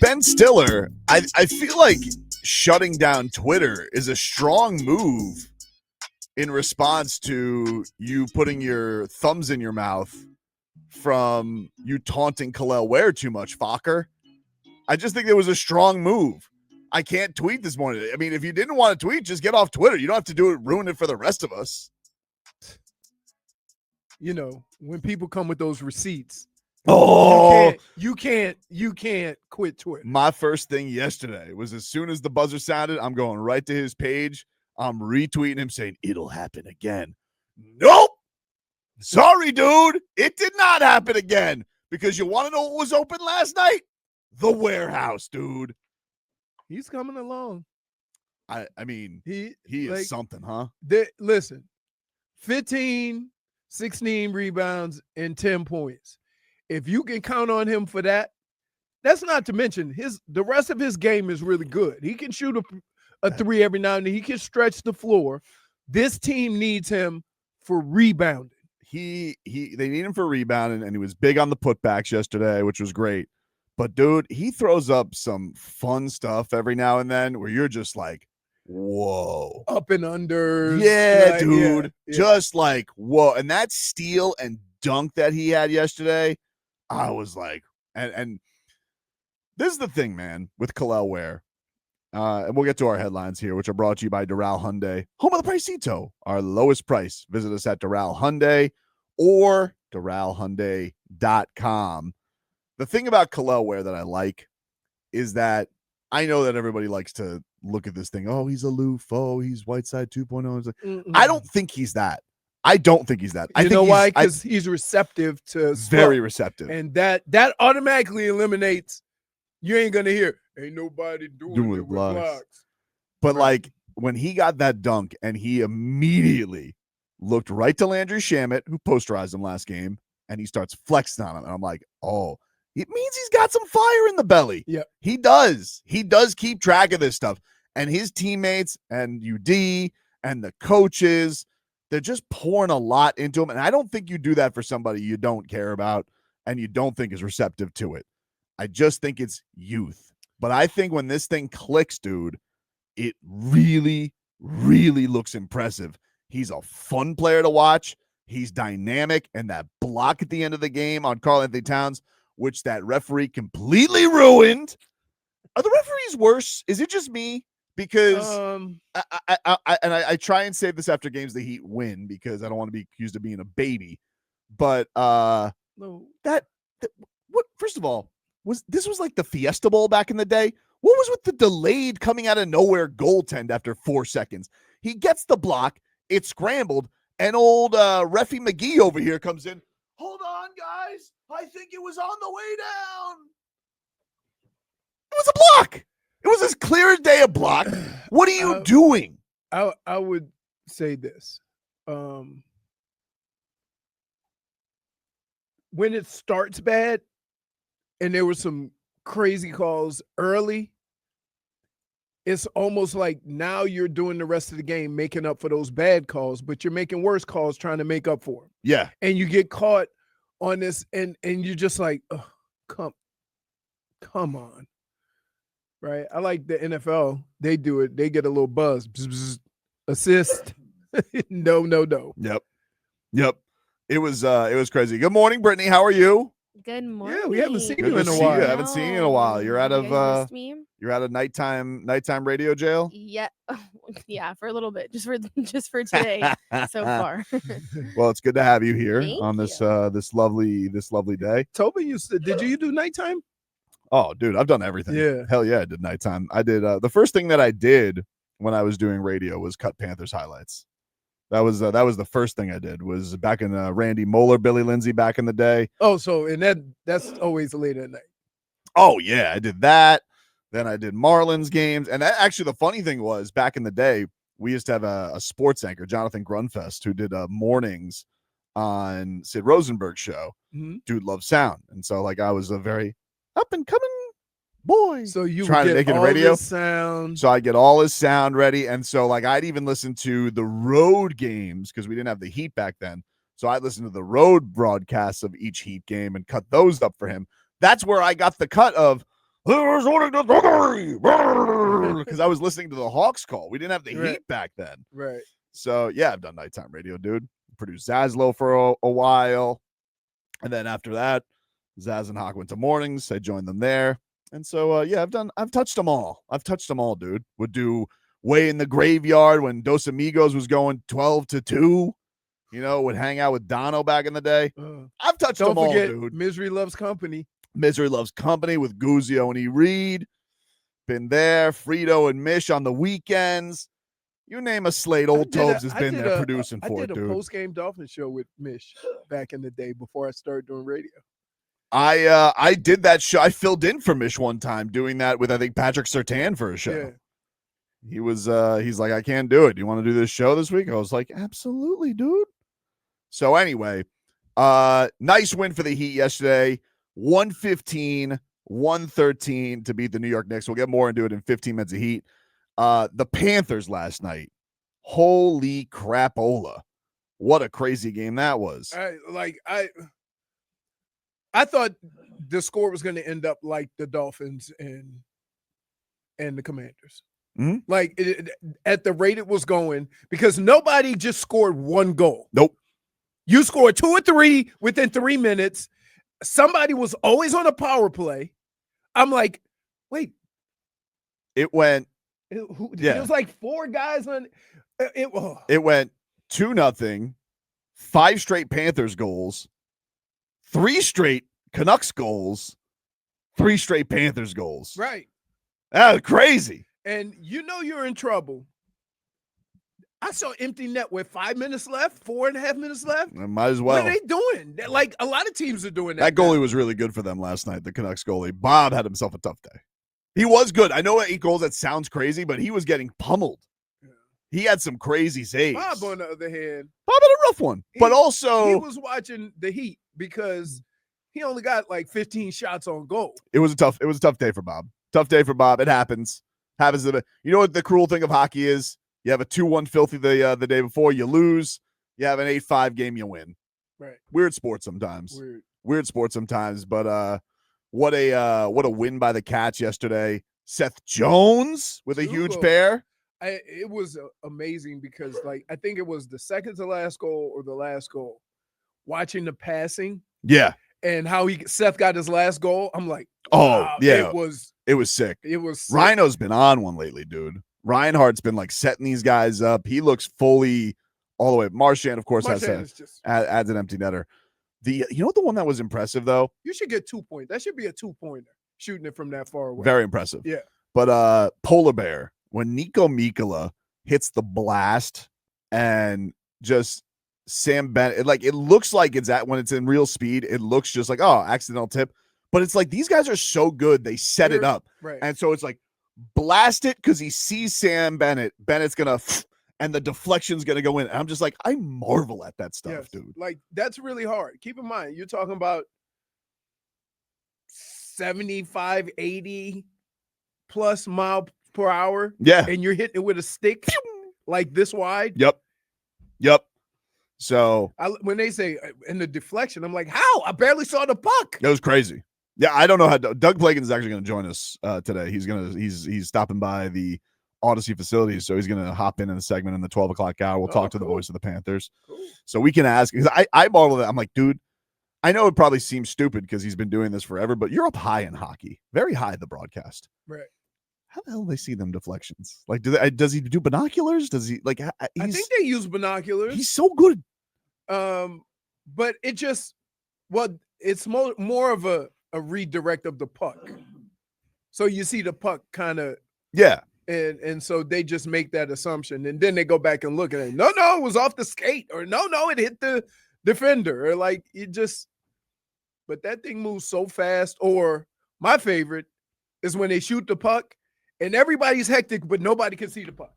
Ben Stiller, I feel like shutting down Twitter is a strong move in response to you putting your thumbs in your mouth from you taunting Kel'el Ware too much, Fokker. I just think it was a strong move. I can't tweet this morning. I mean, if you didn't want to tweet, just get off Twitter. You don't have to do it, ruin it for the rest of us. You know, when people come with those receipts, Oh, you can't quit Twitter. My first thing yesterday was as soon as the buzzer sounded, I'm going right to his page. I'm retweeting him saying, it'll happen again. Nope. Sorry, dude. It did not happen again. Because you want to know what was open last night? The warehouse, dude. He's coming along. I mean, he is like, something, huh? Listen, 15, 16 rebounds, and 10 points. If you can count on him for that, that's not to mention the rest of his game is really good. He can shoot a three every now and then. He can stretch the floor. This team needs him for rebounding. They need him for rebounding, and he was big on the putbacks yesterday, which was great. But dude, he throws up some fun stuff every now and then where you're just like, whoa. Up and unders. Yeah, like, dude. Yeah. Just like, whoa. And that steal and dunk that he had yesterday, I was like, and this is the thing, man, with Kel'el Ware. And we'll get to our headlines here, which are brought to you by Doral Hyundai, home of the Pricito, our lowest price. Visit us at Doral Hyundai or DoralHyundai.com. The thing about Kel'el Ware that I like is that I know that everybody likes to look at this thing. Oh, he's aloof. Oh, he's Whiteside 2.0. Like, I don't think he's that. I don't think he's that. You know why? Because he's receptive to very receptive. And that automatically eliminates, you ain't going to hear, ain't nobody doing it with blocks. But like when he got that dunk and he immediately looked right to Landry Shamet, who posterized him last game, and he starts flexing on him. And I'm like, oh, it means he's got some fire in the belly. Yeah, he does. He does keep track of this stuff. And his teammates and UD and the coaches, they're just pouring a lot into him. And I don't think you do that for somebody you don't care about and you don't think is receptive to it. I just think it's youth. But I think when this thing clicks, dude, it really, really looks impressive. He's a fun player to watch. He's dynamic. And that block at the end of the game on Karl-Anthony Towns, which that referee completely ruined. Are the referees worse? Is it just me? Because I try and save this after games the Heat win because I don't want to be accused of being a baby. But what? First of all, was like the Fiesta Bowl back in the day? What was with the delayed coming out of nowhere goaltend after 4 seconds? He gets the block, it's scrambled, and old Reffy McGee over here comes in. Hold on, guys. I think it was on the way down. It was a block. It was as clear as day a block. What are you doing? I would say this. When it starts bad and there were some crazy calls early, it's almost like now you're doing the rest of the game making up for those bad calls, but you're making worse calls trying to make up for them. Yeah. And you get caught on this and you're just like, oh, come on. Right? I like the NFL. They do it. They get a little buzz. Bzz, bzz, assist. No. Yep. It was crazy. Good morning, Brittany. How are you? Good morning. Yeah, we haven't seen you in a while. I haven't seen you in a while. You're out of you're out of nighttime radio jail? Yeah. Yeah, for a little bit. Just for today so far. Well, it's good to have you here Thank on this you. this lovely day. Toby, did you do nighttime? Oh, dude, I've done everything. Yeah. Hell yeah, I did nighttime. I did the first thing that I did when I was doing radio was cut Panthers highlights. That was the first thing I did was back in Randy Moeller, Billy Lindsay back in the day. Oh, so and that's always late at night. Oh yeah, I did that. Then I did Marlins games, and that actually the funny thing was back in the day we used to have a sports anchor, Jonathan Grunfest, who did mornings on Sid Rosenberg's show. Mm-hmm. Dude loves sound, and so like I was a very up and coming boy. So you trying would to get make it all radio this sound. So I get all his sound ready. And so like I'd even listen to the road games because we didn't have the Heat back then. So I'd listen to the road broadcasts of each Heat game and cut those up for him. That's where I got the cut of, Because I was listening to the Hawks call. We didn't have the Right. Heat back then. Right. So, yeah, I've done nighttime radio, dude. Produced Zaslow for a while. And then after that, Zaz and Hawk went to mornings. I joined them there. And so, yeah, I've touched them all. Dude. Would do Way in the Graveyard when Dos Amigos was going 12-2. You know, would hang out with Dono back in the day. I've touched Don't them all, forget, dude. Misery Loves Company. Misery Loves Company with Guzio and E. Reed. Been there. Frito and Mish on the weekends. You name a slate, Old Tobes has been there producing for it, dude. I did a dude. post-game Dolphin show with Mish back in the day before I started doing radio. I did that show. I filled in for Mish one time doing that with, I think, Patrick Surtain for a show. Yeah. He was he's like, I can't do it. Do you want to do this show this week? I was like, absolutely, dude. So anyway, nice win for the Heat yesterday. 115-113 to beat the New York Knicks. We'll get more into it in 15 minutes of Heat. The Panthers last night. Holy crapola. What a crazy game that was. I thought the score was going to end up like the Dolphins and the Commanders. Mhm. Like at the rate it was going, because nobody just scored one goal. Nope. You scored 2 or 3 within 3 minutes. Somebody was always on a power play. I'm like, wait. It went. It was like 4 guys on it. It went 2-0, 5 straight Panthers goals, 3 straight Canucks goals, 3 straight Panthers goals. Right. That was crazy. And you know you're in trouble. I saw empty net with 5 minutes left, 4.5 minutes left. Might as well. What are they doing? Like a lot of teams are doing that. That goalie was really good for them last night, the Canucks goalie. Bob had himself a tough day. He was good. I know 8 goals, that sounds crazy, but he was getting pummeled. Yeah. He had some crazy saves. Bob, on the other hand. Bob had a rough one. But also. He was watching the Heat because he only got like 15 shots on goal. It was a tough day for Bob. Tough day for Bob. It happens. You know what the cruel thing of hockey is? You have a 2-1 filthy the day before, you lose. You have an 8-5 game, you win. Right. Weird sports sometimes. Weird sports sometimes. But what a win by the Cats yesterday. Seth Jones with a huge pair. It was amazing because, like, I think it was the second to last goal or the last goal. Watching the passing. Yeah. And how Seth got his last goal. I'm like, oh, wow, yeah. It was sick. Rhino's been on one lately, dude. Reinhardt's been like setting these guys up. He looks fully all the way. Marchand, of course, adds an empty netter. You know the one that was impressive though? You should get 2 points. That should be a 2-pointer, shooting it from that far away. Very impressive. Yeah. But Polar Bear, when Nico Mikkola hits the blast and just Sam Bennett, it looks like when it's in real speed, it looks just like, oh, accidental tip. But it's like these guys are so good, they set it up. Right. And so it's like, blast it because he sees Sam Bennett. Bennett's gonna, and the deflection's gonna go in. And I'm just like, I marvel at that stuff, dude. Like, that's really hard. Keep in mind, you're talking about 75, 80 plus mile per hour. Yeah. And you're hitting it with a stick like this wide. Yep. So when they say in the deflection, I'm like, how? I barely saw the puck. That was crazy. Yeah, I don't know how Doug Plagens is actually going to join us today. He's stopping by the Odyssey facilities, so he's going to hop in a segment in the 12 o'clock hour. We'll talk to the voice of the Panthers. Cool. So we can ask, because I marvel that. I'm like, dude, I know it probably seems stupid because he's been doing this forever, but you're up high in hockey, very high the broadcast. Right. How the hell do they see them deflections? Like, does he do binoculars? Does he like? I think they use binoculars. He's so good. But it just, it's more of a redirect of the puck. So you see the puck kind of, yeah. And so they just make that assumption, and then they go back and look at it. No, it was off the skate, or no, it hit the defender, or like it just. But that thing moves so fast. Or my favorite is when they shoot the puck, and everybody's hectic, but nobody can see the puck.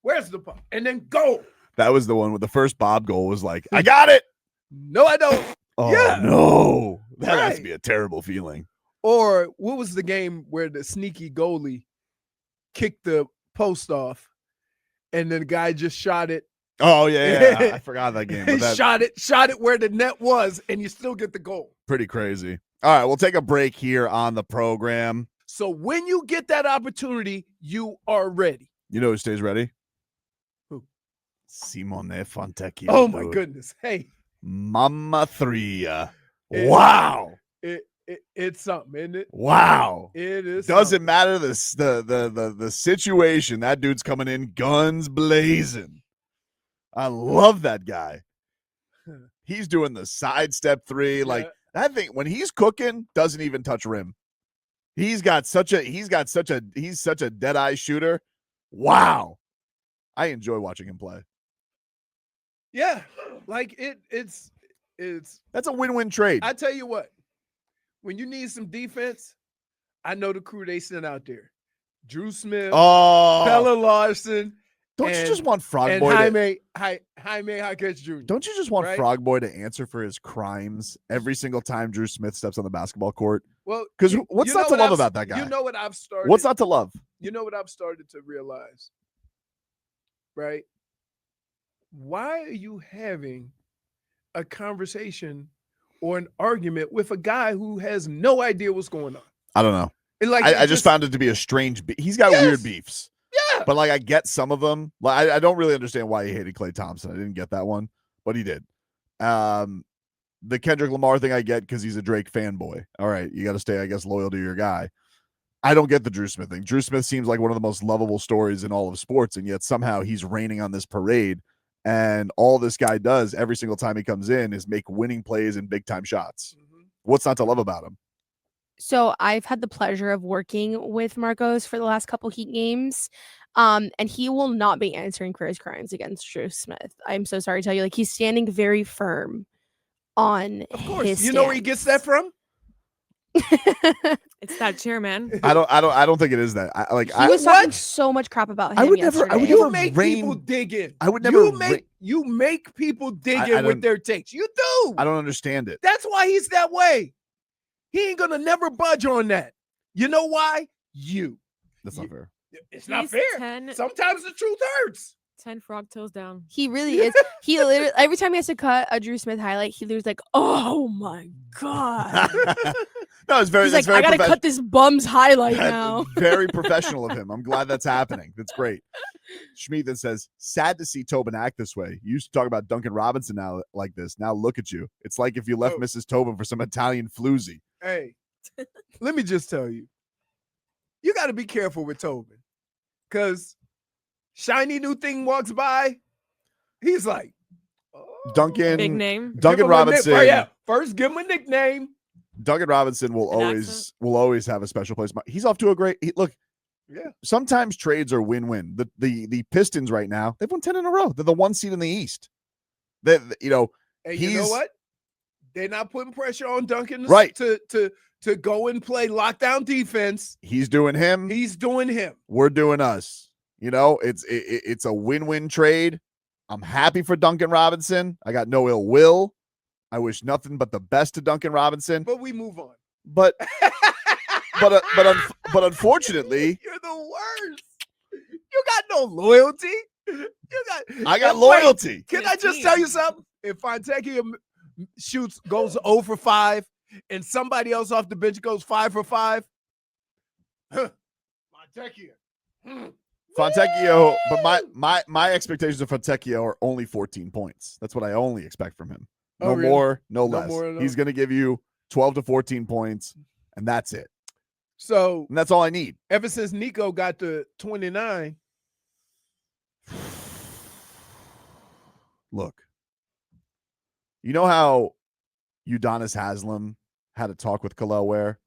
Where's the puck? And then go. That was the one with the first Bob goal was like, I got it. No, I don't. Oh, yeah. No. That has to be a terrible feeling. Or what was the game where the sneaky goalie kicked the post off and then the guy just shot it? Oh, yeah. I forgot that game. But shot it where the net was, and you still get the goal. Pretty crazy. All right, we'll take a break here on the program. So when you get that opportunity, you are ready. You know who stays ready? Who? Simone Fontecchio. Oh my dude. goodness. Hey. Mamma Three. It- Wow. It's something, isn't it? Wow. It is. Doesn't something. matter the situation. That dude's coming in guns blazing. I love that guy. He's doing the sidestep three. Like that thing when he's cooking, doesn't even touch rim. He's such a dead eye shooter. Wow. I enjoy watching him play. Yeah. Like it's That's a win-win trade. I tell you what, when you need some defense, I know the crew they sent out there. Drew Smith, Kel'el Larson. Don't you just want Frog and Boy Jaime Jaquez Jr. Don't you just want right? Frog Boy to answer for his crimes every single time Drew Smith steps on the basketball court? Well, because what's not to love about that guy? You know what I've started. What's not to love? You know what I've started to realize, right? Why are you having a conversation or an argument with a guy who has no idea what's going on? I don't know. I just found it to be a strange. He's got weird beefs. Yeah, but like I get some of them. Like I don't really understand why he hated Klay Thompson. I didn't get that one, but he did. The Kendrick Lamar thing I get because he's a Drake fanboy. All right, you got to stay, I guess, loyal to your guy. I don't get the Drew Smith thing. Drew Smith seems like one of the most lovable stories in all of sports, and yet somehow he's raining on this parade. And all this guy does every single time he comes in is make winning plays and big time shots. Mm-hmm. What's not to love about him? So I've had the pleasure of working with Marcos for the last couple Heat games. And he will not be answering for his crimes against Drew Smith. I'm so sorry to tell you. Like, he's standing very firm on of course. his you know where he gets that from? It's that chair, man. I don't think it is that. He was talking so much crap about him. I would never make people dig in. I would never. You make people dig in with their takes. You do. I don't understand it. That's why he's that way. He ain't gonna never budge on that. You know why? That's not fair. It's not fair. Sometimes the truth hurts. 10 frog toes down. He really is. He literally, every time he has to cut a Drew Smith highlight, he literally like, oh my God. No, it's very. He's like, I gotta cut this bum's highlight now. Very professional of him. I'm glad that's happening. That's great. Schmeed then says, sad to see Tobin act this way. You used to talk about Duncan Robinson now like this. Now look at you. It's like if you left Mrs. Tobin for some Italian floozy. Hey, let me just tell you, you got to be careful with Tobin, because shiny new thing walks by, he's like, Duncan, big name. Duncan Robinson. First, give him a nickname. Duncan Robinson will always have a special place. He's off to a great look. Yeah. Sometimes trades are win-win. The Pistons right now, they've won 10 in a row. They're the 1 seed in the East. Hey, you know what? They're not putting pressure on Duncan to go and play lockdown defense. He's doing him. He's doing him. We're doing us. You know, it's a win-win trade. I'm happy for Duncan Robinson. I got no ill will. I wish nothing but the best to Duncan Robinson. But we move on. But unfortunately, you're the worst. You got no loyalty. I got loyalty. Can I just tell you something? If Fontecchio goes 0 for 5 and somebody else off the bench goes 5 for 5, Fontecchio, but my expectations of Fontecchio are only 14 points. That's what I only expect from him. No really? More, no less. He's going to give you 12 to 14 points, and that's it. So and that's all I need. Ever since Nico got to 29. Look, you know how Udonis Haslem had a talk with Kel'el Ware?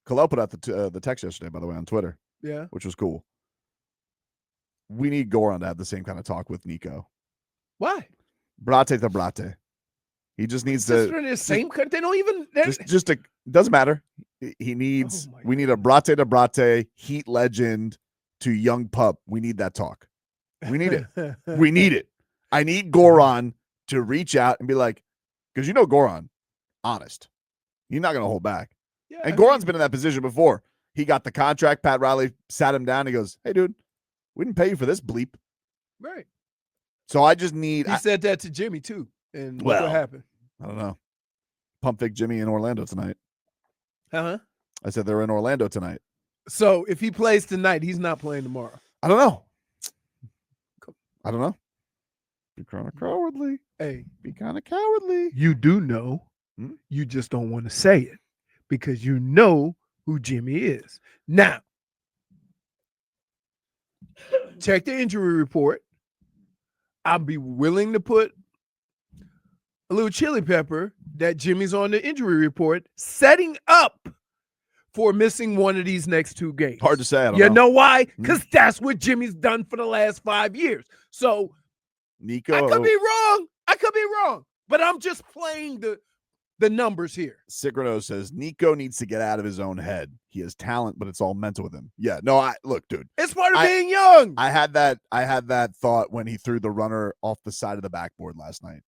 Kel'el put out the text yesterday, by the way, on Twitter. Yeah. Which was cool. We need Goran to have the same kind of talk with Nico. Why? Brate to brate. He just needs to. The same. They don't even. Just doesn't matter. He needs. We need a brate to brate Heat legend to young pup. We need that talk. We need it. We need it. I need Goran to reach out and be like, because Goran, honest. He's not going to hold back. Yeah, and Goran's been in that position before. He got the contract. Pat Riley sat him down. He goes, "Hey, dude, we didn't pay you for this bleep." Right. So I just need. He said that to Jimmy too. And what happened? I don't know. Pump Fake Jimmy in Orlando tonight. Uh-huh. I said they're in Orlando tonight. So if he plays tonight, he's not playing tomorrow. I don't know. Be kind of cowardly. Hey, Be kind of cowardly. you do know. Hmm? You just don't want to say it because you know who Jimmy is. Now, check the injury report. I'll be willing to put a little chili pepper that Jimmy's on the injury report, setting up for missing one of these next 2 games. Hard to say. I don't You know. know why? Because that's what Jimmy's done for the last 5 years. So Nico. I could be wrong. But I'm just playing the numbers here. Sigrano says Nico needs to get out of his own head. He has talent, but it's all mental with him. Yeah. No, look, dude. It's part of being young. I had that thought when he threw the runner off the side of the backboard last night.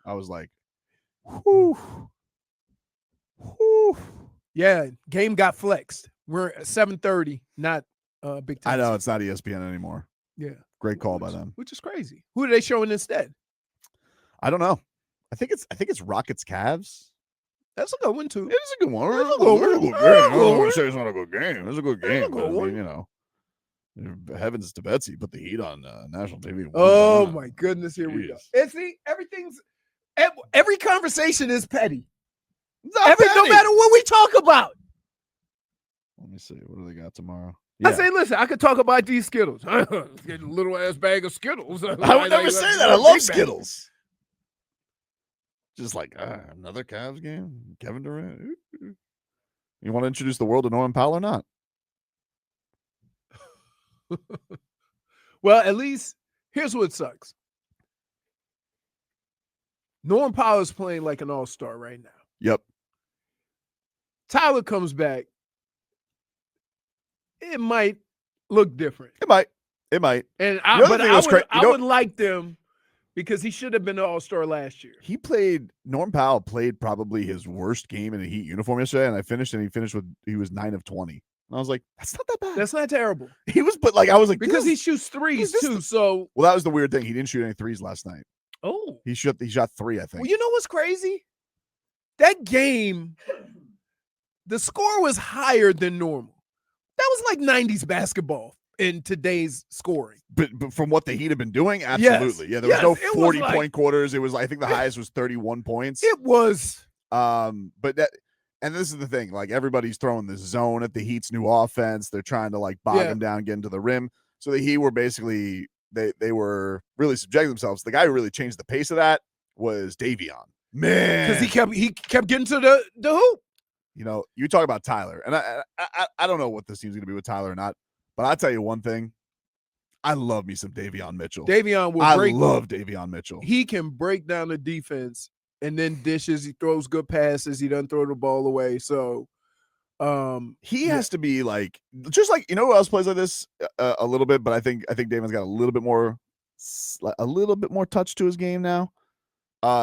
I was like, whew. Whew. Yeah, game got flexed. We're at 7:30, not Big Ten. I know it's not ESPN anymore. Yeah. Great call by them. Which is crazy. Who are they showing instead? I don't know. I think it's Rockets Cavs. That's a good one too. It is a good one. It's a It's good a one. good game. It's a I don't good want to say it's not a good game. It's a good game. It's a But, good one. you know, heavens to Betsy, put the heat on national TV. Oh my goodness, here we go. Jeez. And see, every conversation is petty. It's not No petty. matter what we talk about. Let me see. What do they got tomorrow? I say, listen, I could talk about these Skittles. Get a little ass bag of Skittles. I would never say that. I love Skittles. Just like another Cavs game. Kevin Durant. Ooh. You want to introduce the world to Norman Powell or not? Well, at least here's what sucks. Norman Powell is playing like an all-star right now. Yep. Tyler comes back. It might look different. It might. And The other thing that's I would like them because he should have been an all-star last year. Norm Powell played probably his worst game in a Heat uniform yesterday, and he was 9 of 20. And I was like, that's not that bad. That's not terrible. He was, but like, I was like, Because this he is- shoots threes this too. So well, that was the weird thing. He didn't shoot any threes last night. oh. He shot 3, I think. Well, you know what's crazy? That game, the score was higher than normal. That was like 90s basketball in today's scoring. but from what the Heat have been doing, absolutely. Yeah, there was no Yes, it was 40-point quarters. It was, I think the highest was 31 points. It was. But that, and this is the thing, like everybody's throwing the zone at the Heat's new offense. They're trying to like bog him down, get into the rim. So the Heat were basically, they were really subjecting themselves. The guy who really changed the pace of that was Davion. Man. Because he kept getting to the hoop. You know, you talk about Tyler, and I don't know what this team's going to be with Tyler or not, but I'll tell you one thing. I love me some Davion Mitchell. Davion will I break. love Davion Mitchell. He can break down the defense and then dishes. He throws good passes. He doesn't throw the ball away. So He has to be like, just like, you know who else plays like this a little bit, but I think Davion's got a little bit more touch to his game now.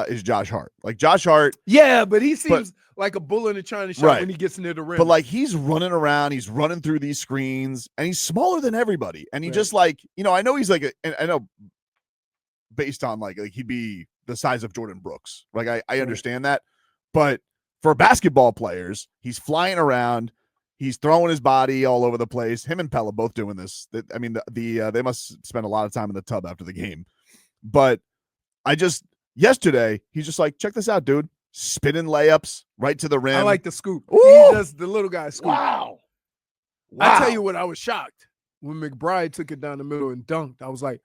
Is Josh Hart. Like Josh Hart. yeah, but he seems like a bull in a china shop Right. when he gets near the rim. But like he's running around, he's running through these screens, and he's smaller than everybody. And he Right. just like, you know, I know he's like, and I know based on like he'd be the size of Jordan Brooks. Like I understand that. But for basketball players, he's flying around, he's throwing his body all over the place. Him and Pella both doing this. I mean, they must spend a lot of time in the tub after the game. But yesterday, he's just like, check this out, dude. Spinning layups right to the rim. I like the scoop. Ooh. He does the little guy scoop. Wow. I tell you what, I was shocked when McBride took it down the middle and dunked. I was like,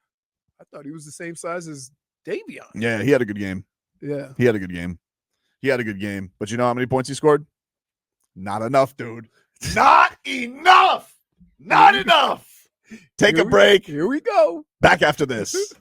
I thought he was the same size as Davion. Yeah, he had a good game. Yeah. He had a good game. But you know how many points he scored? Not enough, dude. Not enough. Not enough. Take a break. Here we go. Back after this.